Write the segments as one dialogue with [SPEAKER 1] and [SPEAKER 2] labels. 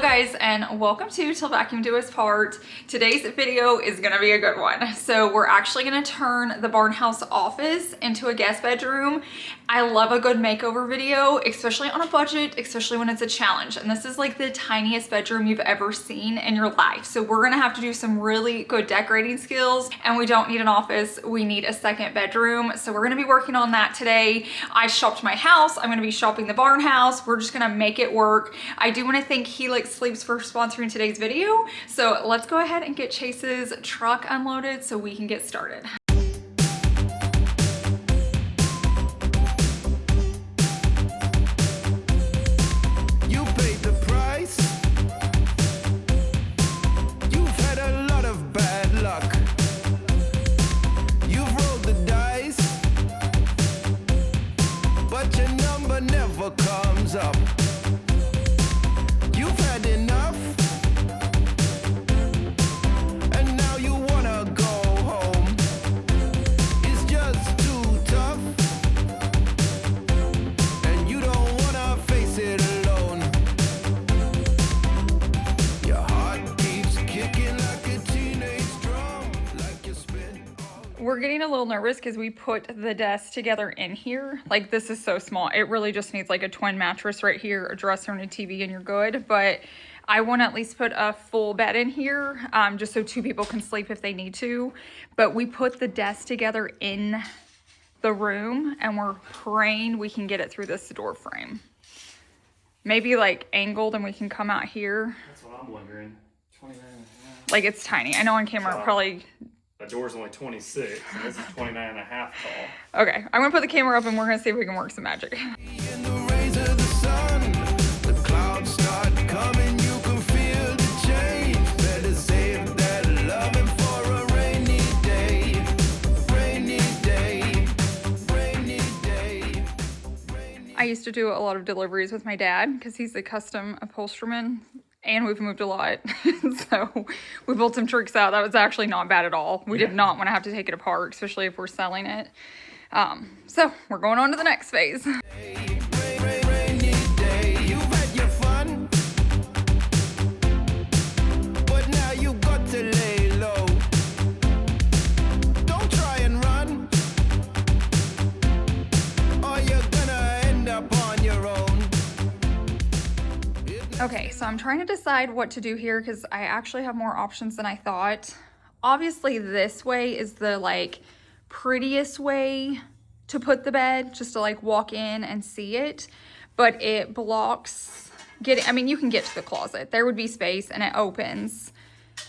[SPEAKER 1] Hello guys, and welcome to Till Vacuum Do Us Part. Today's video is gonna be a good one. So we're actually gonna turn the Barnhouse office into a guest bedroom. I love a good makeover video, especially on a budget, especially when it's a challenge. And this is like the tiniest bedroom you've ever seen in your life. So we're gonna have to do some really good decorating skills, and we don't need an office, we need a second bedroom. So we're gonna be working on that today. I shopped my house, I'm gonna be shopping the Barnhouse. We're just gonna make it work. I do wanna thank Helix Sleeps for sponsoring today's video. So let's go ahead and get Chase's truck unloaded so we can get started.
[SPEAKER 2] You paid the price. You've had a lot of bad luck. You've rolled the dice, but your number never comes up. You've had enough, and now you wanna go home. It's just too tough, and you don't wanna face it alone. Your heart keeps kicking like a teenage drum, like you spin all.
[SPEAKER 1] We're getting a little nervous because we put the desk together in here. Like, this is so small. It really just needs like a twin mattress right here, a dresser and a TV, and you're good. But I want to at least put a full bed in here, just so two people can sleep if they need to. But we put the desk together in the room, and we're praying we can get it through this door frame. Maybe like angled and we can come out here.
[SPEAKER 3] That's what I'm wondering. 29 and a half.
[SPEAKER 1] Like, it's tiny. I know on camera it probably...
[SPEAKER 3] The door's only 26, and this is 29 and a half tall.
[SPEAKER 1] Okay, I'm gonna put the camera up and we're gonna see if we can work some magic.
[SPEAKER 2] In the rays of the sun, the clouds start coming, you can feel the change. Better save that loving for a rainy day. Rainy day, rainy day, rainy.
[SPEAKER 1] I used to do a lot of deliveries with my dad because he's a custom upholsterman, and we've moved a lot. So we pulled some tricks out. That was actually not bad at all. We did not want to have to take it apart, especially if we're selling it. So we're going on to the next phase.
[SPEAKER 2] Rainy day, you've had your fun, but now you got to lay low. Don't try and run, or you're gonna end up on your own.
[SPEAKER 1] Okay, so I'm trying to decide what to do here because I actually have more options than I thought. Obviously, this way is the like prettiest way to put the bed, just to like walk in and see it, but it blocks getting, I mean, you can get to the closet. There would be space and it opens,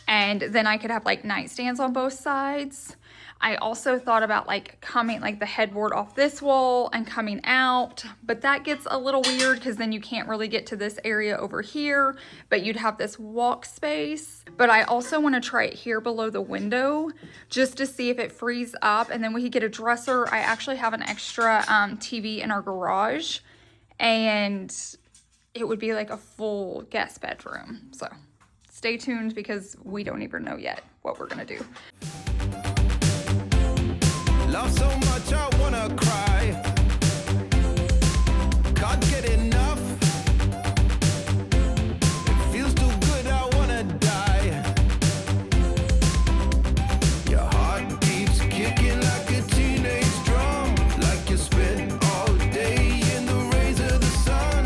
[SPEAKER 1] and then I could have like nightstands on both sides. I also thought about like coming like the headboard off this wall and coming out, but that gets a little weird because then you can't really get to this area over here, but you'd have this walk space. But I also want to try it here below the window just to see if it frees up, and then we could get a dresser. I actually have an extra TV in our garage, and it would be like a full guest bedroom. So stay tuned because we don't even know yet what we're gonna do.
[SPEAKER 2] Love so much I wanna cry. Can't get enough. It feels too good, I wanna die. Your heart keeps kicking like a teenage drum, like you spent all day in the rays of the sun.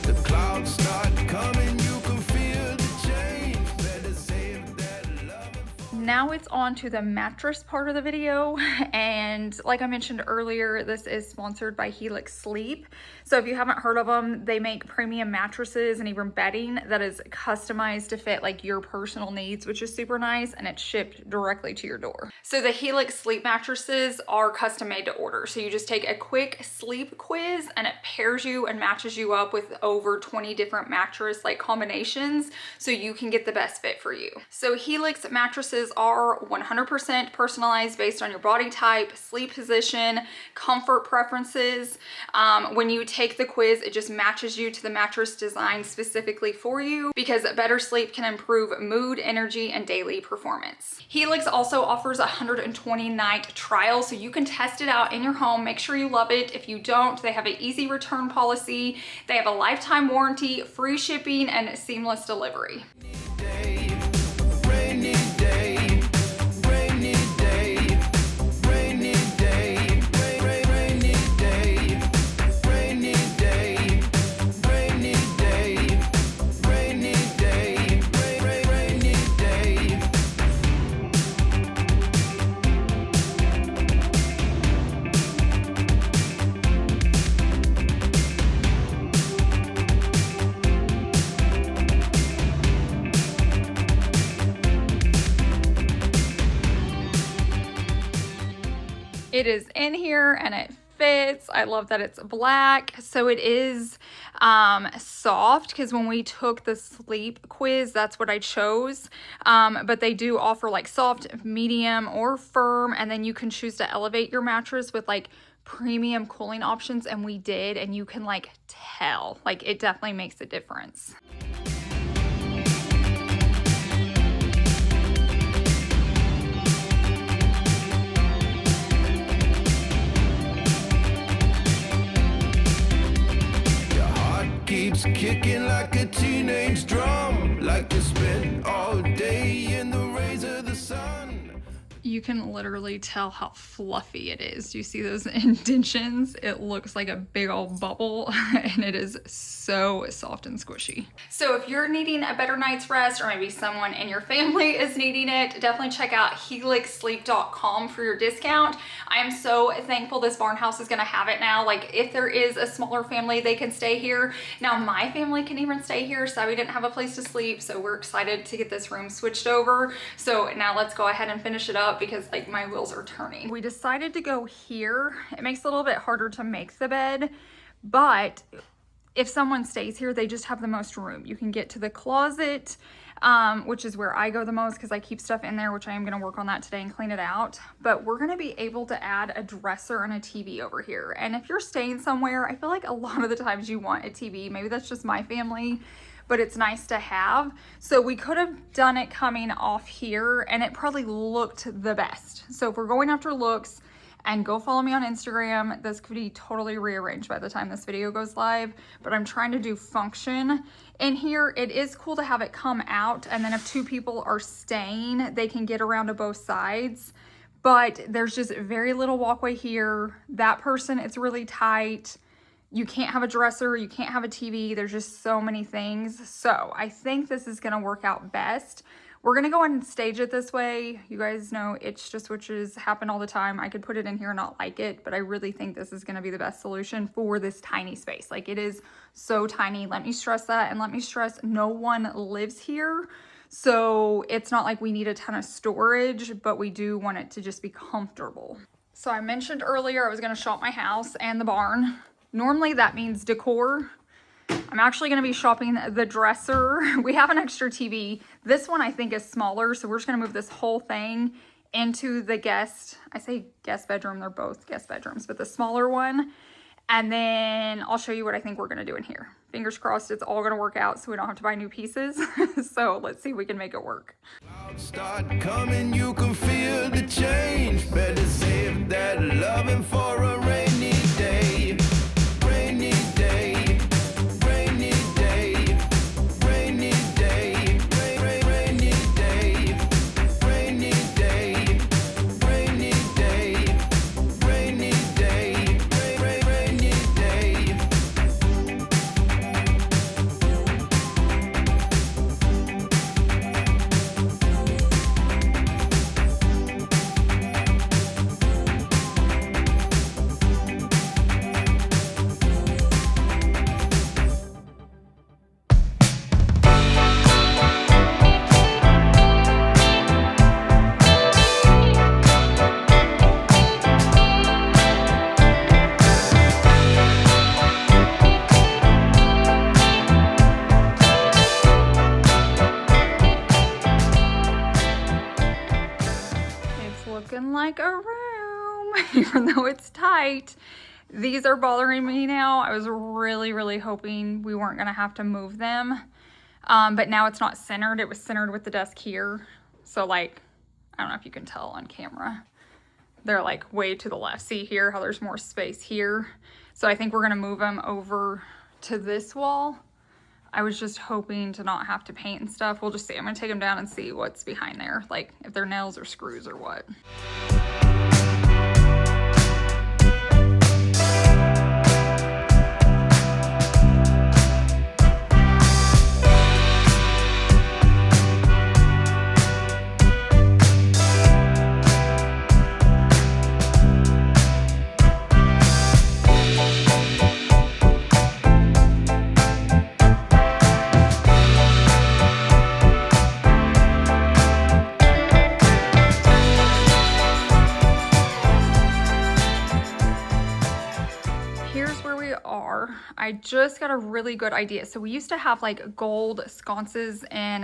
[SPEAKER 2] The clouds start coming, you can feel the change. Better save that love.
[SPEAKER 1] Now it's on to the mattress part of the video, and like I mentioned earlier, this is sponsored by Helix Sleep. So if you haven't heard of them, they make premium mattresses and even bedding that is customized to fit like your personal needs, which is super nice, and it's shipped directly to your door. So the Helix Sleep mattresses are custom made to order. So you just take a quick sleep quiz and it pairs you and matches you up with over 20 different mattress like combinations so you can get the best fit for you. So Helix mattresses are 100% personalized based on your body type, sleep position, comfort preferences. When you take the quiz, it just matches you to the mattress designed specifically for you, because better sleep can improve mood, energy, and daily performance. Helix also offers a 120-night trial, so you can test it out in your home. Make sure you love it. If you don't, they have an easy return policy. They have a lifetime warranty, free shipping, and seamless delivery.
[SPEAKER 2] Rainy day, rainy day, rainy day, rainy day, rainy day, rainy day, rainy day, rainy day.
[SPEAKER 1] It is in here and it fits. I love that it's black. So it is soft, because when we took the sleep quiz, that's what I chose. But they do offer like soft, medium, or firm, and then you can choose to elevate your mattress with like premium cooling options, and we did, and you can like tell, like it definitely makes a difference.
[SPEAKER 2] Keeps kicking like a teenage drum, like you spent all day in the rays of the sun.
[SPEAKER 1] You can literally tell how fluffy it is. Do you see those indentions? It looks like a big old bubble, and it is so soft and squishy. So if you're needing a better night's rest, or maybe someone in your family is needing it, definitely check out helixsleep.com for your discount. I am so thankful this Barnhouse is gonna have it now. Like, if there is a smaller family, they can stay here. Now my family can even stay here, so we didn't have a place to sleep, so we're excited to get this room switched over. So now let's go ahead and finish it up, because like my wheels are turning. We decided to go here. It makes it a little bit harder to make the bed, but if someone stays here, they just have the most room. You can get to the closet, which is where I go the most, because I keep stuff in there, which I am going to work on that today and clean it out. But we're going to be able to add a dresser and a TV over here. And if you're staying somewhere, I feel like a lot of the times you want a TV. Maybe that's just my family, but it's nice to have. So we could have done it coming off here, and it probably looked the best. So if we're going after looks, and go follow me on Instagram, this could be totally rearranged by the time this video goes live, but I'm trying to do function in here. It is cool to have it come out, and then if two people are staying, they can get around to both sides. But there's just very little walkway here. That person, it's really tight. You can't have a dresser, you can't have a TV. There's just so many things. So I think this is gonna work out best. We're gonna go and stage it this way. You guys know itch to switches happen all the time. I could put it in here and not like it, but I really think this is gonna be the best solution for this tiny space. Like, it is so tiny. Let me stress that, and let me stress no one lives here. So it's not like we need a ton of storage, but we do want it to just be comfortable. So I mentioned earlier I was gonna shop my house and the barn. Normally that means decor. I'm actually going to be shopping the dresser. We have an extra TV. This one I think is smaller, so we're just going to move this whole thing into the guest, I say guest bedroom, they're both guest bedrooms, but the smaller one. And then I'll show you what I think we're going to do in here. Fingers crossed it's all going to work out so we don't have to buy new pieces. So let's see if we can make it work.
[SPEAKER 2] Clouds start coming, you can feel the change. Better save that loving for a rainy day. Rainy day. Rainy day. Rainy day. Rainy day. Rainy day. Rainy day. Rainy day. Rainy day.
[SPEAKER 1] looking like a room, even though it's tight. These are bothering me now. I was really hoping we weren't gonna have to move them. But now it's not centered. It was centered with the desk here. So like, I don't know if you can tell on camera. They're like way to the left. See here how there's more space here. So I think we're gonna move them over to this wall. I was just hoping to not have to paint and stuff. We'll just see. I'm gonna take them down and see what's behind there. Like if they're nails or screws or what. I just got a really good idea. So we used to have like gold sconces in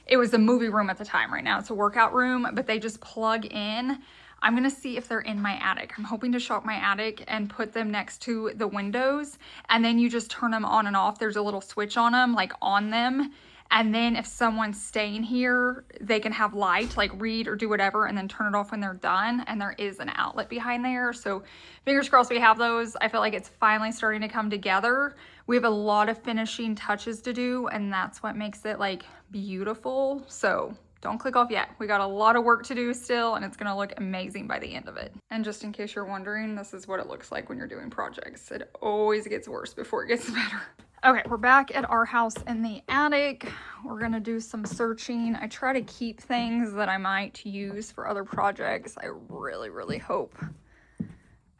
[SPEAKER 1] it was a movie room at the time. Right now it's a workout room, but they just plug in. I'm gonna see if they're in my attic. I'm hoping to shop my attic and put them next to the windows, and then you just turn them on and off. There's a little switch on them, like on them. And then if someone's staying here, they can have light, like read or do whatever, and then turn it off when they're done. And there is an outlet behind there. So fingers crossed we have those. I feel like it's finally starting to come together. We have a lot of finishing touches to do, and that's what makes it like beautiful. So don't click off yet. We got a lot of work to do still, and it's gonna look amazing by the end of it. And just in case you're wondering, this is what it looks like when you're doing projects. It always gets worse before it gets better. Okay, we're back at our house in the attic. We're gonna do some searching. I try to keep things that I might use for other projects. I really hope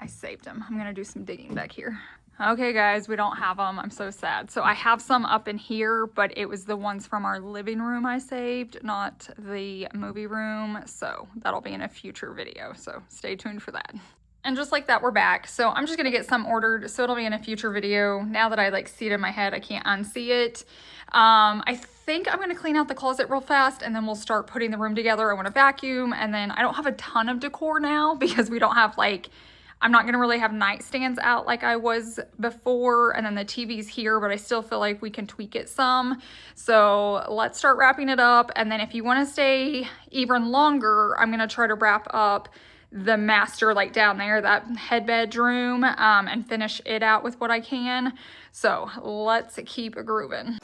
[SPEAKER 1] I saved them. I'm gonna do some digging back here. Okay guys, we don't have them. I'm so sad. So I have some up in here, but it was the ones from our living room I saved, not the movie room. So that'll be in a future video. So stay tuned for that. And just like that, we're back. So I'm just gonna get some ordered, so it'll be in a future video. Now that I like see it in my head, I can't unsee it. I think I'm gonna clean out the closet real fast, and then we'll start putting the room together. I wanna vacuum, and then I don't have a ton of decor now because we don't have like, I'm not gonna really have nightstands out like I was before, and then the TV's here, but I still feel like we can tweak it some. So let's start wrapping it up. And then if you wanna stay even longer, I'm gonna try to wrap up the master, like down there, that head bedroom, and finish it out with what I can. So let's keep grooving.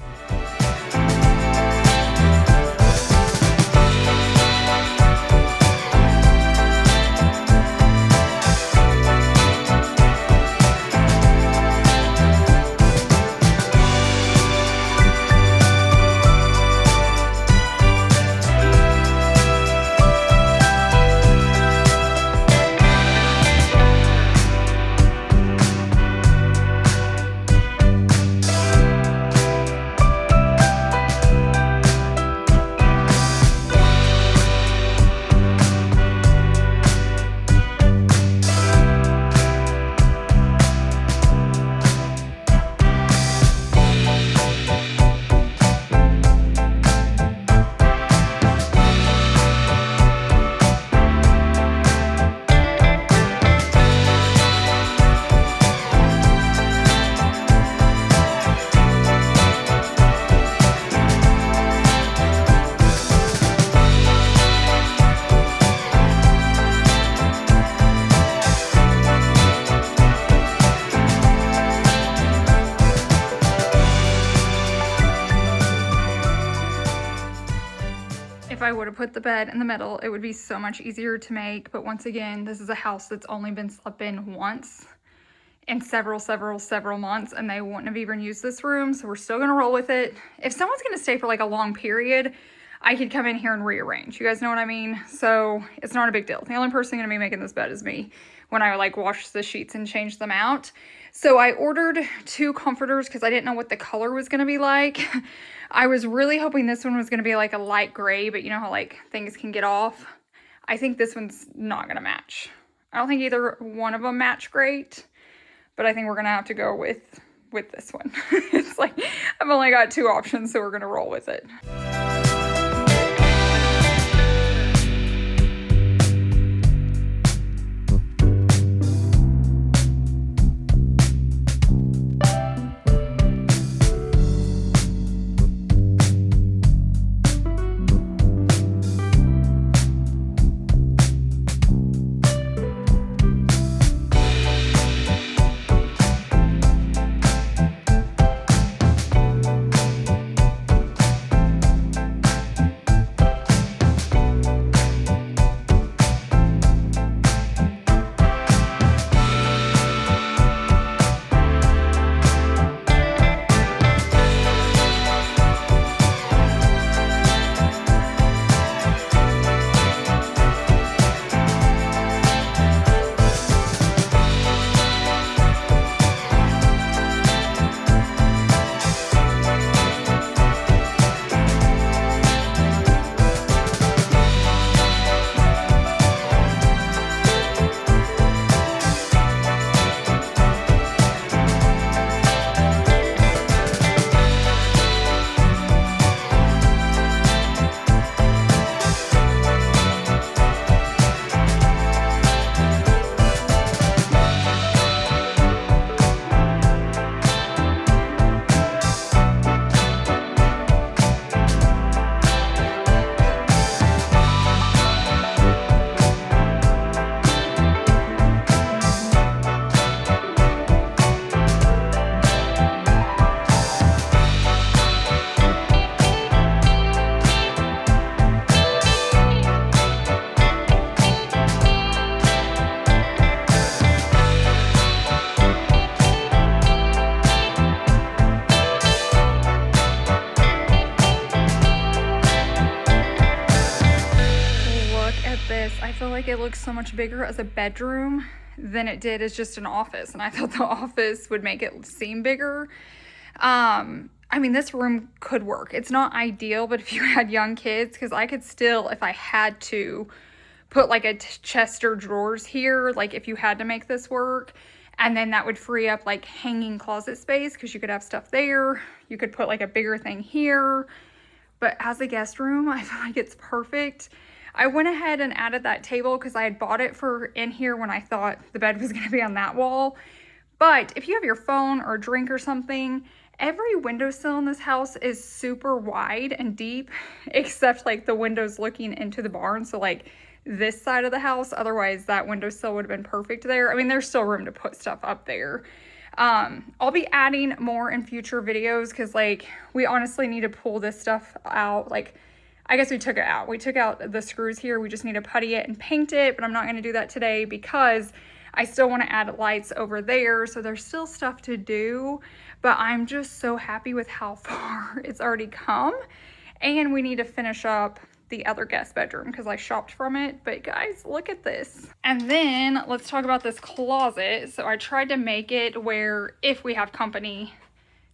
[SPEAKER 1] If I would have put the bed in the middle, it would be so much easier to make. But once again, this is a house that's only been slept in once in several months, and they wouldn't have even used this room. So we're still gonna roll with it. If someone's gonna stay for like a long period, I could come in here and rearrange. You guys know what I mean? So it's not a big deal. The only person gonna be making this bed is me when I like wash the sheets and change them out. So I ordered 2 comforters because I didn't know what the color was gonna be like. I was really hoping this one was gonna be like a light gray, but you know how like things can get off. I think this one's not gonna match. I don't think either one of them match great, but I think we're gonna have to go with this one. It's like, I've only got 2 options, so we're gonna roll with it. this. I feel like it looks so much bigger as a bedroom than it did as just an office. And I thought the office would make it seem bigger. I mean, this room could work. It's not ideal, but if you had young kids, because I could still, if I had to, put like a chest or drawers here, like if you had to make this work. And then that would free up like hanging closet space because you could have stuff there. You could put like a bigger thing here. But as a guest room, I feel like it's perfect. I went ahead and added that table because I had bought it for in here when I thought the bed was going to be on that wall. But if you have your phone or a drink or something, every windowsill in this house is super wide and deep, except like the windows looking into the barn. So like this side of the house, otherwise that windowsill would have been perfect there. I mean, there's still room to put stuff up there. I'll be adding more in future videos because like we honestly need to pull this stuff out. Like, I guess we took it out. We took out the screws here. We just need to putty it and paint it, but I'm not going to do that today because I still want to add lights over there. So there's still stuff to do, but I'm just so happy with how far it's already come. And we need to finish up the other guest bedroom because I shopped from it. But guys, look at this. And then let's talk about this closet. So I tried to make it where if we have company,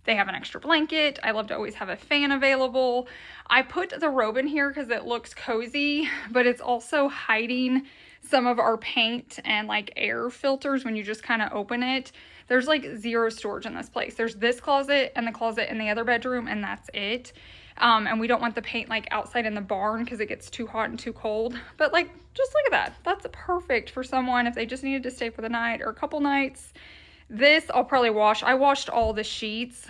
[SPEAKER 1] they have an extra blanket. I love to always have a fan available. I put the robe in here because it looks cozy, but it's also hiding some of our paint and like air filters when you just kind of open it. There's like zero storage in this place. There's this closet and the closet in the other bedroom, and that's it. And we don't want the paint like outside in the barn because it gets too hot and too cold. But like, just look at that. That's perfect for someone if they just needed to stay for the night or a couple nights. This I'll probably wash. I washed all the sheets.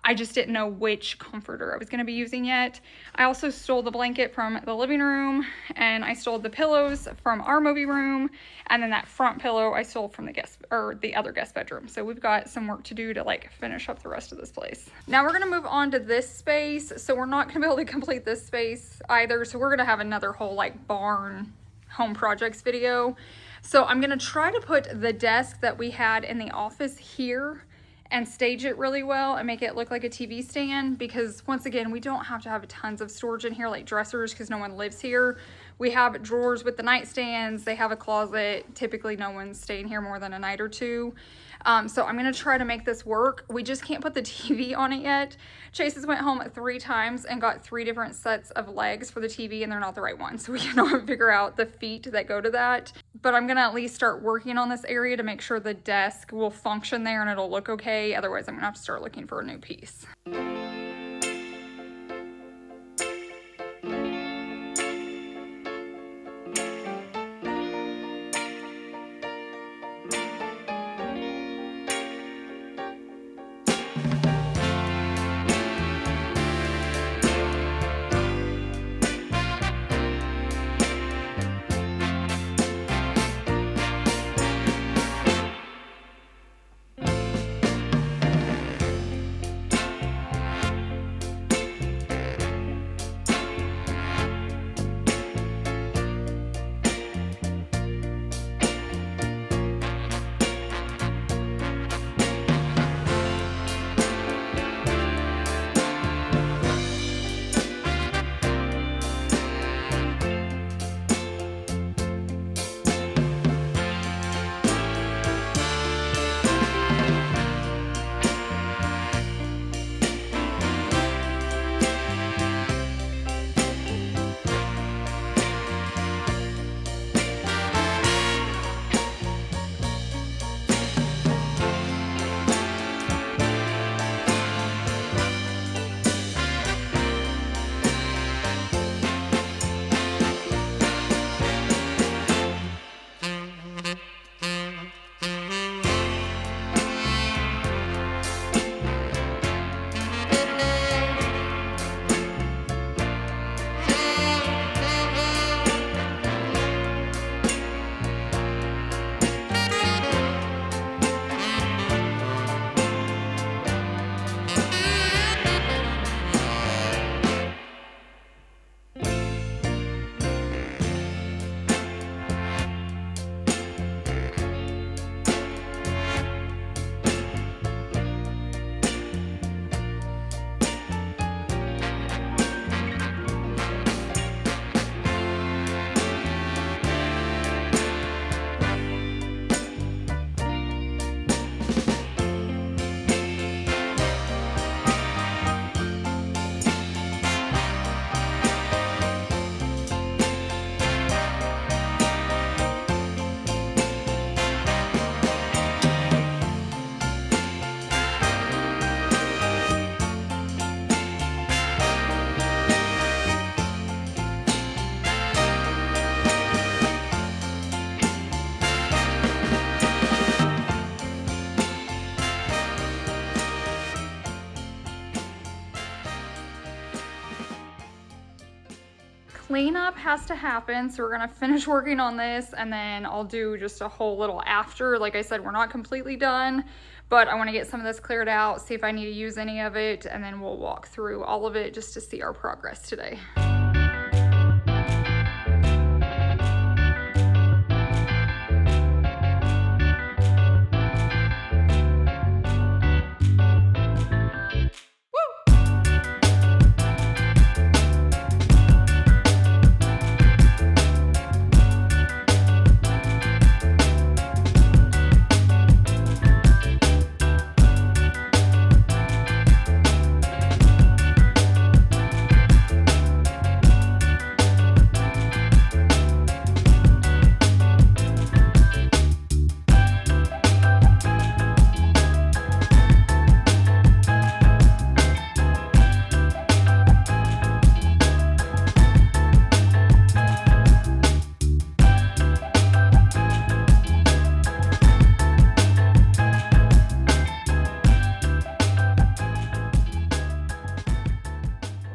[SPEAKER 1] I just didn't know which comforter I was going to be using yet. I also stole the blanket from the living room, and I stole the pillows from our movie room, and then that front pillow I stole from the other guest bedroom. So we've got some work to do to like finish up the rest of this place. Now we're going to move on to this space. So we're not going to be able to complete this space either. So we're going to have another whole like barn home projects video. So I'm going to try to put the desk that we had in the office here and stage it really well and make it look like a TV stand, because once again, we don't have to have tons of storage in here like dressers because no one lives here. We have drawers with the nightstands. They have a closet. Typically no one's staying here more than a night or two. So I'm gonna try to make this work. We just can't put the TV on it yet. Chase has went home 3 times and got 3 different sets of legs for the TV, and they're not the right ones. So we cannot figure out the feet that go to that. But I'm gonna at least start working on this area to make sure the desk will function there and it'll look okay. Otherwise, I'm gonna have to start looking for a new piece. cleanup has to happen, so we're gonna finish working on this and then I'll do just a whole little after. Like I said, we're not completely done, but I want to get some of this cleared out, see if I need to use any of it, and then we'll walk through all of it just to see our progress today.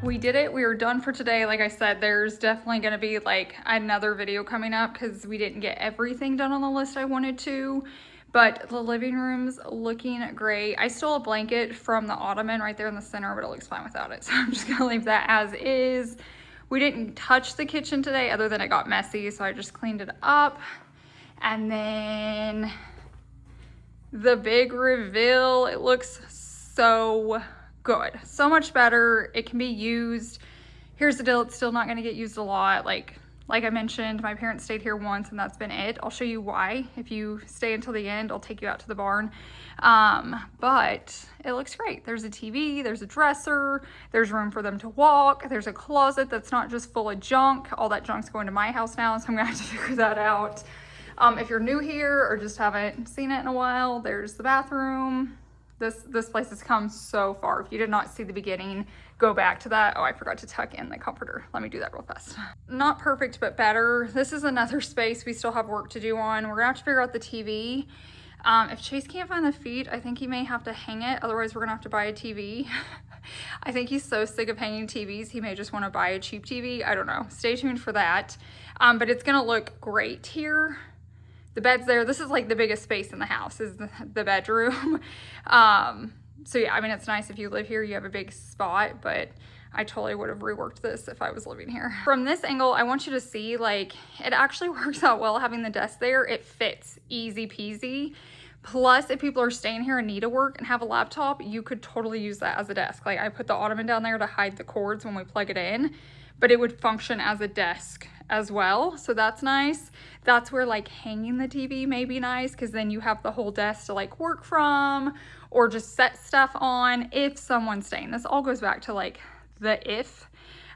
[SPEAKER 1] We did it. We are done for today. Like I said, there's definitely going to be like another video coming up because we didn't get everything done on the list I wanted to, but the living room's looking great. I stole a blanket from the ottoman right there in the center, but it looks fine without it. So I'm just going to leave that as is. We didn't touch the kitchen today other than it got messy, so I just cleaned it up. And then the big reveal, it looks so good, so much better. It can be used. Here's the deal, it's still not going to get used a lot. Like I mentioned, my parents stayed here once and that's been it. I'll show you why. If you stay until the end, I'll take you out to the barn. But it looks great. There's a TV, there's a dresser, there's room for them to walk, there's a closet that's not just full of junk. All that junk's going to my house now, so I'm gonna have to figure that out. If you're new here or just haven't seen it in a while, there's the bathroom. This place has come so far. If you did not see the beginning, go back to that. Oh, I forgot to tuck in the comforter. Let me do that real fast. Not perfect, but better. This is another space we still have work to do on. We're gonna have to figure out the TV. If Chase can't find the feet, I think he may have to hang it. Otherwise, we're gonna have to buy a TV. I think he's so sick of hanging TVs, he may just wanna buy a cheap TV. I don't know. Stay tuned for that. But it's gonna look great here. The bed's there. This is like the biggest space in the house is the bedroom. So yeah, I mean, it's nice if you live here, you have a big spot, but I totally would have reworked this if I was living here. From this angle, I want you to see, like, it actually works out well having the desk there. It fits easy peasy. Plus, if people are staying here and need to work and have a laptop, you could totally use that as a desk. Like, I put the ottoman down there to hide the cords when we plug it in, but it would function as a desk as well, so that's nice. That's where like hanging the TV may be nice, because then you have the whole desk to like work from or just set stuff on if someone's staying. This all goes back to like the if.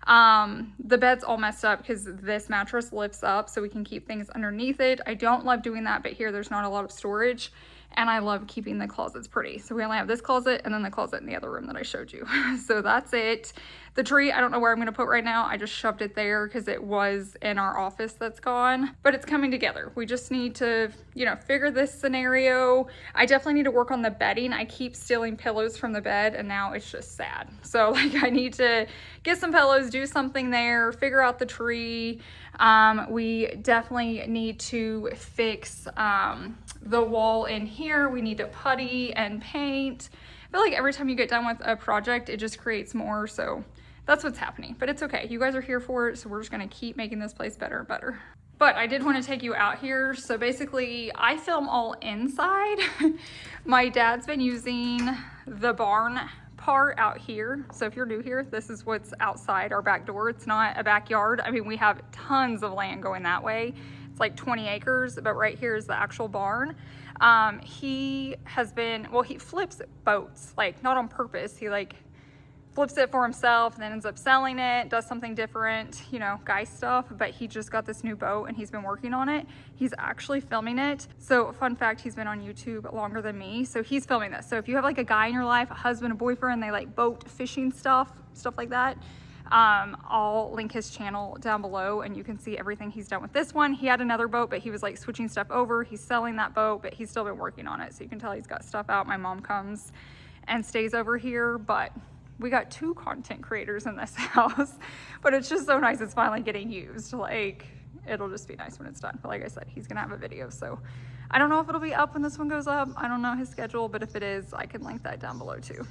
[SPEAKER 1] The bed's all messed up because this mattress lifts up so we can keep things underneath it. I don't love doing that, but here there's not a lot of storage, and I love keeping the closets pretty. So we only have this closet and then the closet in the other room that I showed you. So that's it. The tree, I don't know where I'm gonna put right now. I just shoved it there because it was in our office that's gone, but it's coming together. We just need to, you know, figure this scenario. I definitely need to work on the bedding. I keep stealing pillows from the bed and now it's just sad. So like I need to get some pillows, do something there, figure out the tree. We definitely need to fix the wall in here. We need to putty and paint. I feel like every time you get done with a project, it just creates more. So that's what's happening, but it's okay. You guys are here for it. So we're just gonna keep making this place better and better. But I did want to take you out here. So basically I film all inside. My dad's been using the barn part out here. So if you're new here, this is what's outside our back door. It's not a backyard. I mean, we have tons of land going that way. It's like 20 acres, but right here is the actual barn. He has been, well, he flips boats, like not on purpose. He like flips it for himself and then ends up selling it, does something different, you know, guy stuff. But he just got this new boat and he's been working on it. He's actually filming it. So fun fact, he's been on YouTube longer than me. So he's filming this. So if you have like a guy in your life, a husband, a boyfriend, they like boat fishing stuff like that, I'll link his channel down below and you can see everything he's done with this one. He had another boat, but he was like switching stuff over. He's selling that boat, but he's still been working on it. So you can tell he's got stuff out. My mom comes and stays over here, but we got 2 content creators in this house, but it's just so nice it's finally getting used. Like, it'll just be nice when it's done. But like I said, he's gonna have a video, so I don't know if it'll be up when this one goes up. I don't know his schedule, but if it is, I can link that down below too.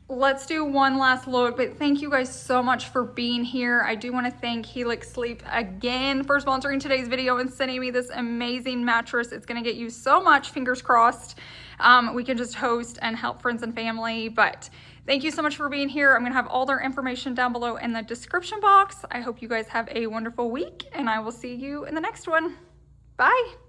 [SPEAKER 1] Let's do one last look, but thank you guys so much for being here. I do want to thank Helix Sleep again for sponsoring today's video and sending me this amazing mattress. It's going to get you so much, fingers crossed. We can just host and help friends and family, but thank you so much for being here. I'm going to have all their information down below in the description box. I hope you guys have a wonderful week, and I will see you in the next one. Bye.